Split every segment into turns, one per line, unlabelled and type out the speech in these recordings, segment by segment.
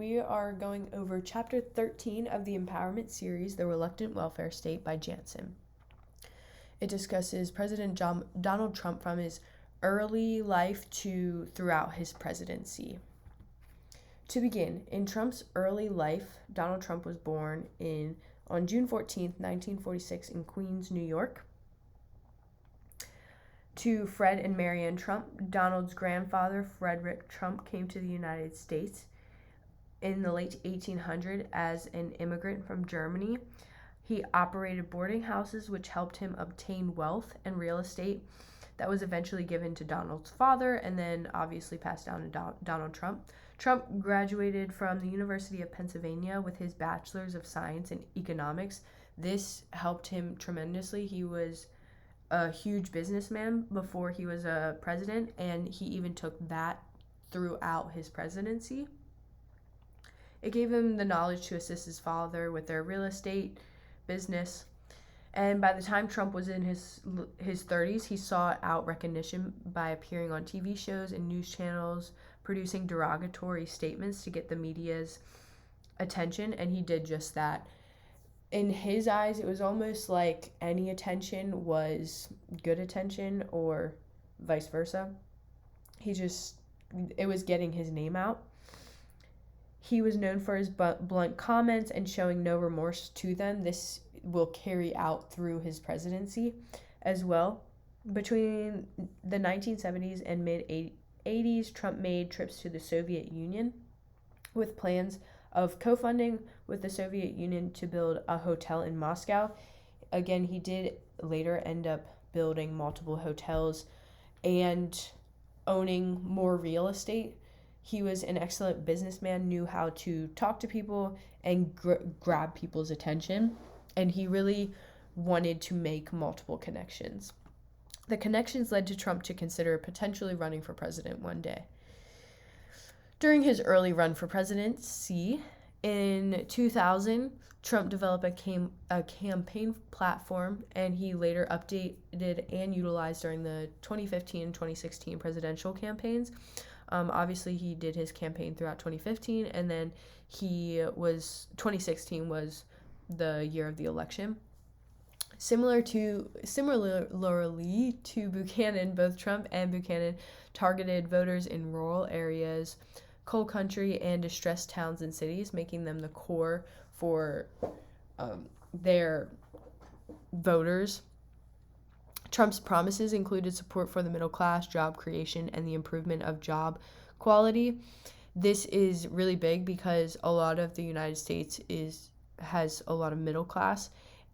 we are going over Chapter 13 of the Empowerment series, The Reluctant Welfare State by Jansen. It discusses President Donald Trump from his early life to throughout his presidency. To begin, in Trump's early life, Donald Trump was born on June 14th, 1946 in Queens, New York. To Fred and Marianne Trump, Donald's grandfather, Frederick Trump, came to the United States in the late 1800s as an immigrant from Germany. He operated boarding houses, which helped him obtain wealth and real estate that was eventually given to Donald's father and then obviously passed down to Donald Trump. Trump graduated from the University of Pennsylvania with his Bachelor's of Science in Economics. This helped him tremendously. He was a huge businessman before he was a president, and he even took that throughout his presidency. It gave him the knowledge to assist his father with their real estate business. And by the time Trump was in his 30s, he sought out recognition by appearing on TV shows and news channels, producing derogatory statements to get the media's attention, and he did just that. In his eyes, it was almost like any attention was good attention or vice versa. It was getting his name out. He was known for his blunt comments and showing no remorse to them. This will carry out through his presidency as well. Between the 1970s and mid-80s, Trump made trips to the Soviet Union with plans of co-funding with the Soviet Union to build a hotel in Moscow. Again, he did later end up building multiple hotels and owning more real estate. He was an excellent businessman, knew how to talk to people and grab people's attention, and he really wanted to make multiple connections. The connections led to Trump to consider potentially running for president one day. During his early run for presidency, in 2000, Trump developed a campaign platform, and he later updated and utilized during the 2015 and 2016 presidential campaigns. Obviously, he did his campaign throughout 2015, and then 2016 was the year of the election. Similarly to Buchanan, both Trump and Buchanan targeted voters in rural areas, coal country, and distressed towns and cities, making them the core for their voters. Trump's promises included support for the middle class, job creation, and the improvement of job quality. This is really big because a lot of the United States has a lot of middle class,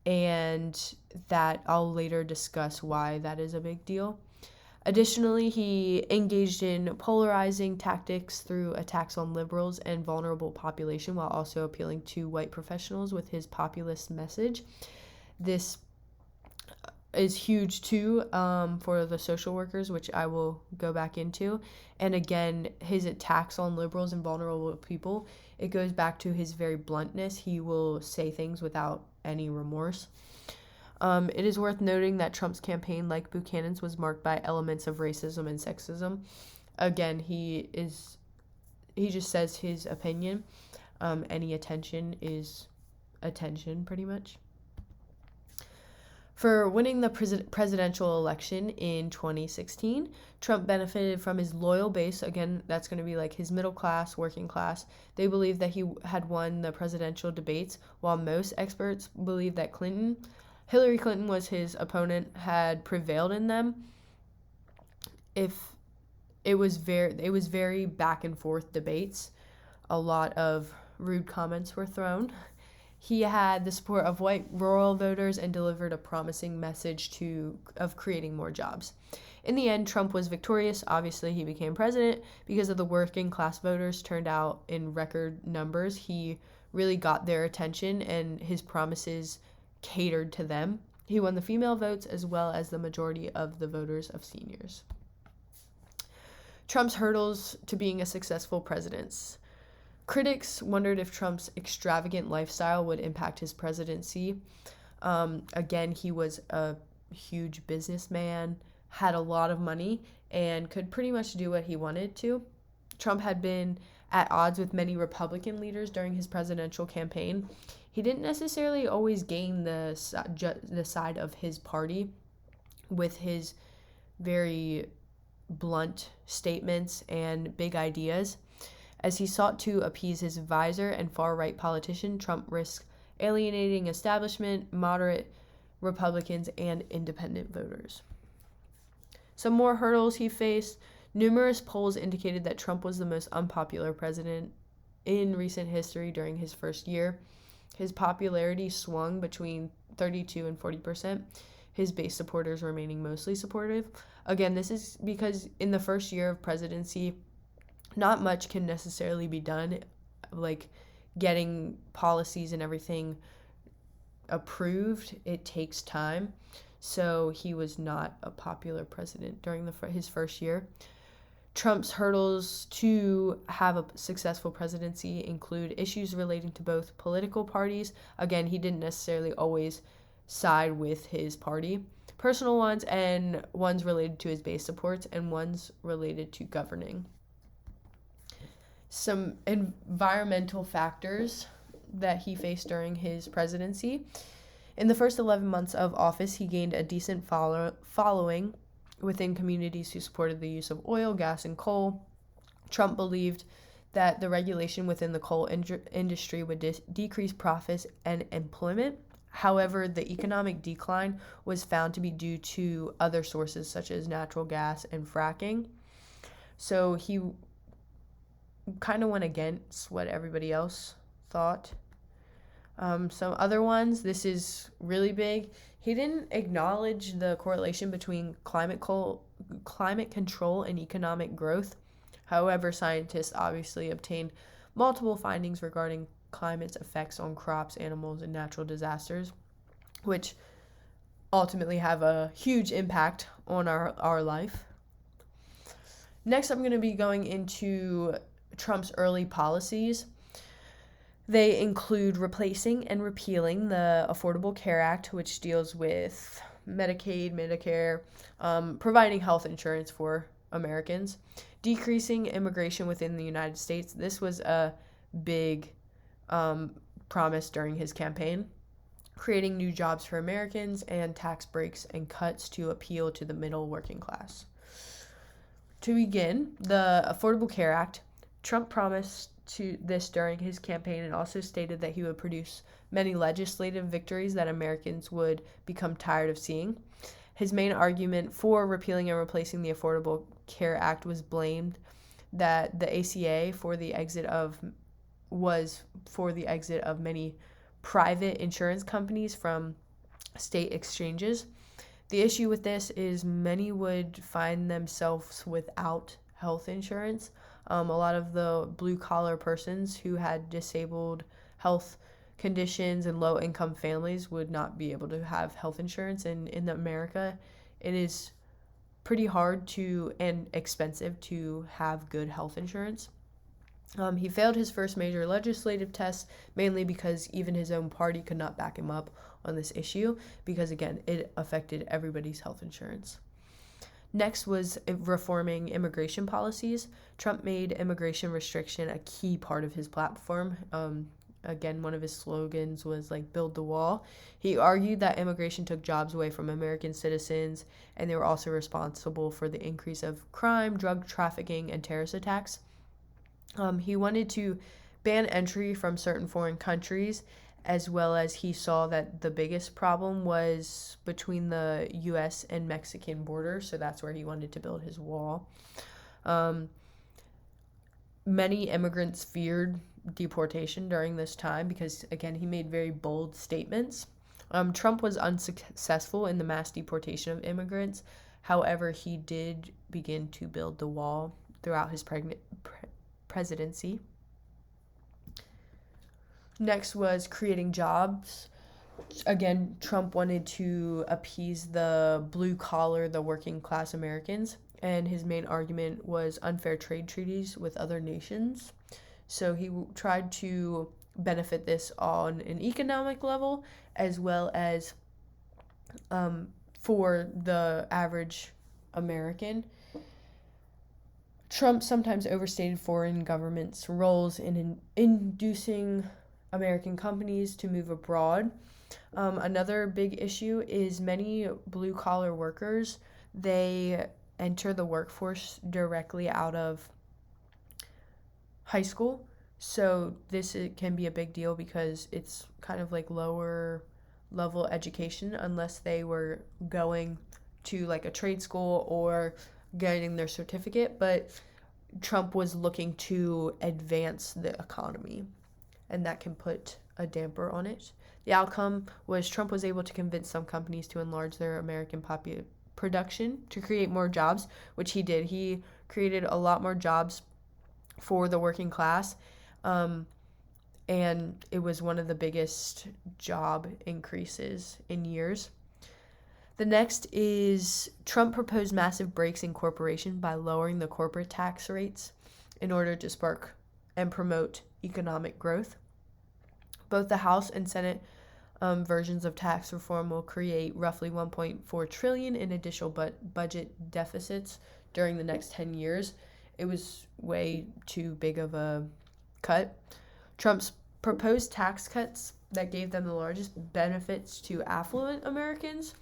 and that I'll later discuss why that is a big deal. Additionally, he engaged in polarizing tactics through attacks on liberals and vulnerable population while also appealing to white professionals with his populist message. This is huge too for the social workers, which I will go back into. And again, his attacks on liberals and vulnerable people, it goes back to his very bluntness. He will say things without any remorse. It is worth noting that Trump's campaign, like Buchanan's, was marked by elements of racism and sexism. Again, he just says his opinion. Any attention is attention, pretty much. For winning the presidential election in 2016, Trump benefited from his loyal base. Again, that's going to be like his middle class, working class. They believe that he had won the presidential debates, while most experts believe that Hillary Clinton was his opponent, had prevailed in them. It was very back and forth debates. A lot of rude comments were thrown. He had the support of white rural voters and delivered a promising message of creating more jobs. In the end, Trump was victorious. Obviously, he became president because of the working class voters turned out in record numbers. He really got their attention, and his promises catered to them. He won the female votes as well as the majority of the voters of seniors. Trump's hurdles to being a successful president. Critics wondered if Trump's extravagant lifestyle would impact his presidency. Again, he was a huge businessman, had a lot of money, and could pretty much do what he wanted to. Trump had been at odds with many Republican leaders during his presidential campaign. He didn't necessarily always gain the side of his party with his very blunt statements and big ideas. As he sought to appease his advisor and far-right politician, Trump risked alienating establishment, moderate Republicans, and independent voters. Some more hurdles he faced. Numerous polls indicated that Trump was the most unpopular president in recent history during his first year. His popularity swung between 32 and 40%, his base supporters remaining mostly supportive. Again, this is because in the first year of presidency, not much can necessarily be done, like getting policies and everything approved. It takes time. So he was not a popular president during his first year. Trump's hurdles to have a successful presidency include issues relating to both political parties. Again, he didn't necessarily always side with his party. Personal ones, and ones related to his base supports, and ones related to governing. Some environmental factors that he faced during his presidency. In the first 11 months of office, he gained a decent following within communities who supported the use of oil, gas, and coal. Trump believed that the regulation within the coal industry would decrease profits and employment. However, the economic decline was found to be due to other sources such as natural gas and fracking. So he kind of went against what everybody else thought. Some other ones, this is really big. He didn't acknowledge the correlation between climate control and economic growth. However, scientists obviously obtained multiple findings regarding climate's effects on crops, animals, and natural disasters, which ultimately have a huge impact on our life. Next, I'm going to be going into Trump's early policies. They include replacing and repealing the Affordable Care Act, which deals with Medicaid, Medicare, providing health insurance for Americans, decreasing immigration within the United States. This was a big promise during his campaign, creating new jobs for Americans, and tax breaks and cuts to appeal to the middle working class. To begin, the Affordable Care Act, Trump promised to this during his campaign and also stated that he would produce many legislative victories that Americans would become tired of seeing. His main argument for repealing and replacing the Affordable Care Act was blamed that the ACA was for the exit of many private insurance companies from state exchanges. The issue with this is many would find themselves without health insurance. A lot of the blue-collar persons who had disabled health conditions and low-income families would not be able to have health insurance. And in America, it is pretty hard and expensive to have good health insurance. He failed his first major legislative test, mainly because even his own party could not back him up on this issue, because, again, it affected everybody's health insurance. Next was reforming immigration policies. Trump made immigration restriction a key part of his platform. Again, one of his slogans was build the wall. He argued that immigration took jobs away from American citizens, and they were also responsible for the increase of crime, drug trafficking, and terrorist attacks. He wanted to ban entry from certain foreign countries, as well as he saw that the biggest problem was between the U.S. and Mexican border, so that's where he wanted to build his wall. Many immigrants feared deportation during this time because, again, he made very bold statements. Trump was unsuccessful in the mass deportation of immigrants. However, he did begin to build the wall throughout his presidency. Next was creating jobs. Again, Trump wanted to appease the blue-collar, the working-class Americans, and his main argument was unfair trade treaties with other nations. So he tried to benefit this on an economic level as well as for the average American. Trump sometimes overstated foreign governments' roles in inducing American companies to move abroad. Another big issue is many blue collar workers, they enter the workforce directly out of high school. So can be a big deal because it's kind of like lower level education unless they were going to like a trade school or getting their certificate. But Trump was looking to advance the economy, and that can put a damper on it. The outcome was Trump was able to convince some companies to enlarge their American production to create more jobs, which he did. He created a lot more jobs for the working class, and it was one of the biggest job increases in years. The next is Trump proposed massive breaks in corporation by lowering the corporate tax rates in order to spark and promote economic growth. Both the House and Senate versions of tax reform will create roughly $1.4 trillion in additional budget deficits during the next 10 years. It was way too big of a cut. Trump's proposed tax cuts that gave them the largest benefits to affluent Americans,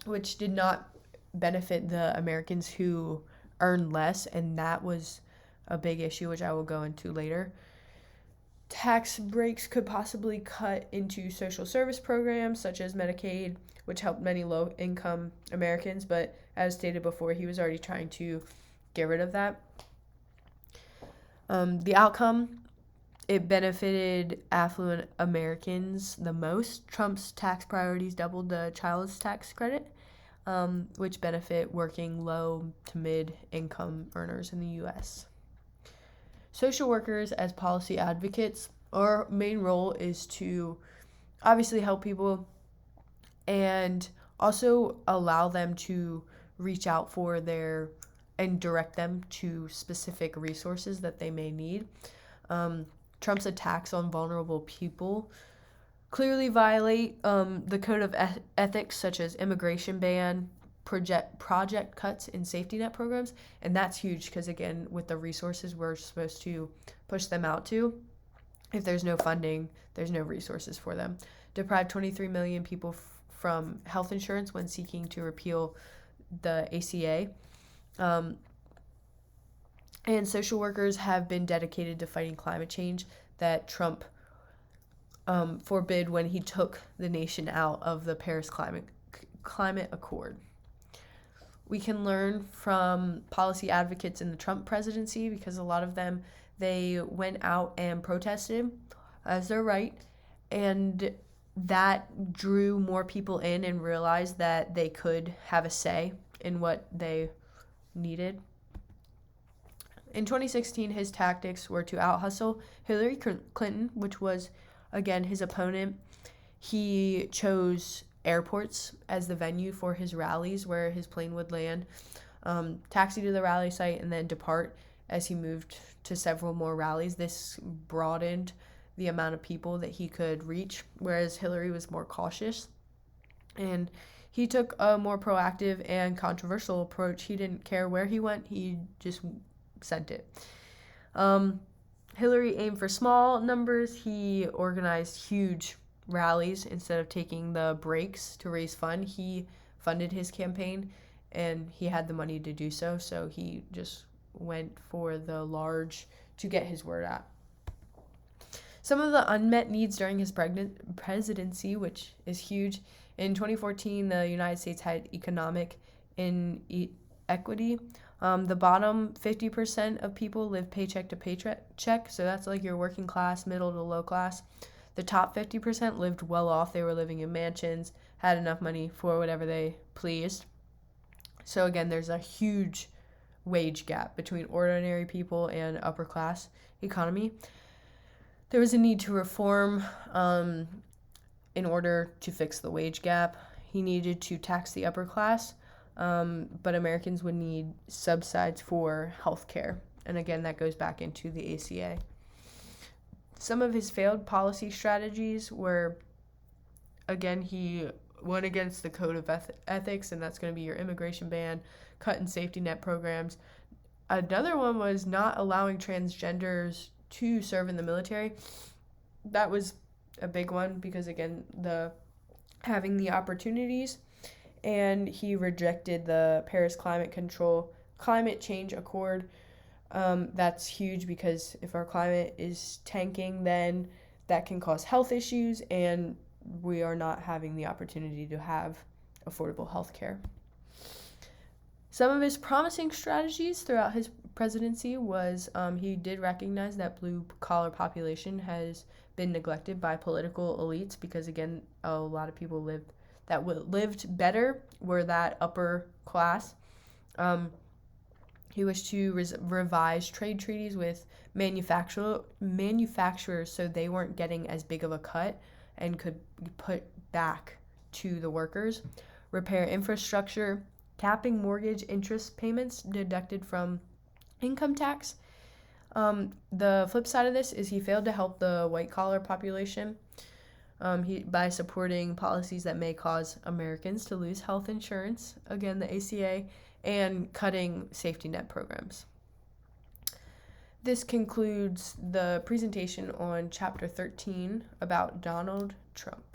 which did not benefit the Americans who earned less, and that was a big issue, which I will go into later. Tax breaks could possibly cut into social service programs such as Medicaid, which helped many low-income Americans, but as stated before, he was already trying to get rid of that. The outcome, it benefited affluent Americans the most. Trump's tax priorities doubled the child's tax credit, which benefit working low to mid-income earners in the U.S. Social workers as policy advocates, our main role is to obviously help people and also allow them to reach out for and direct them to specific resources that they may need. Trump's attacks on vulnerable people clearly violate the code of ethics, such as immigration ban, project cuts in safety net programs, and that's huge because, again, with the resources we're supposed to push them out to, if there's no funding, there's no resources for them. Deprived 23 million people from health insurance when seeking to repeal the ACA. And social workers have been dedicated to fighting climate change that Trump forbid when he took the nation out of the Paris Climate Accord. We can learn from policy advocates in the Trump presidency because a lot of them, they went out and protested as their right, and that drew more people in and realized that they could have a say in what they needed. In 2016, his tactics were to out-hustle Hillary Clinton, which was, again, his opponent. He chose airports as the venue for his rallies where his plane would land, taxi to the rally site, and then depart as he moved to several more rallies. This broadened the amount of people that he could reach, whereas Hillary was more cautious. And he took a more proactive and controversial approach. He didn't care where he went, he just sent it. Hillary aimed for small numbers. He organized huge rallies instead of taking the breaks to raise funds. He funded his campaign and he had the money to do so, so he just went for the large to get his word out. Some of the unmet needs during his presidency, which is huge. In 2014, the United States had economic inequity. The bottom 50% of people live paycheck to paycheck, so that's like your working class, middle to low class. The top 50% lived well off. They were living in mansions, had enough money for whatever they pleased. So again, there's a huge wage gap between ordinary people and upper class economy. There was a need to reform in order to fix the wage gap. He needed to tax the upper class, but Americans would need subsidies for health care. And again, that goes back into the ACA. Some of his failed policy strategies were, again, he went against the code of ethics, and that's going to be your immigration ban, cut in safety net programs, Another one was not allowing transgenders to serve in the military. That was a big one because, again, the having the opportunities. And he rejected the Paris Climate Change Accord. That's huge because if our climate is tanking, then that can cause health issues, and we are not having the opportunity to have affordable health care. Some of his promising strategies throughout his presidency was he did recognize that blue-collar population has been neglected by political elites because, again, a lot of people lived better were that upper class. He wished to revise trade treaties with manufacturers so they weren't getting as big of a cut and could be put back to the workers. Repair infrastructure, capping mortgage interest payments deducted from income tax. The flip side of this is he failed to help the white-collar population by supporting policies that may cause Americans to lose health insurance, again, the ACA, and cutting safety net programs. This concludes the presentation on Chapter 13 about Donald Trump.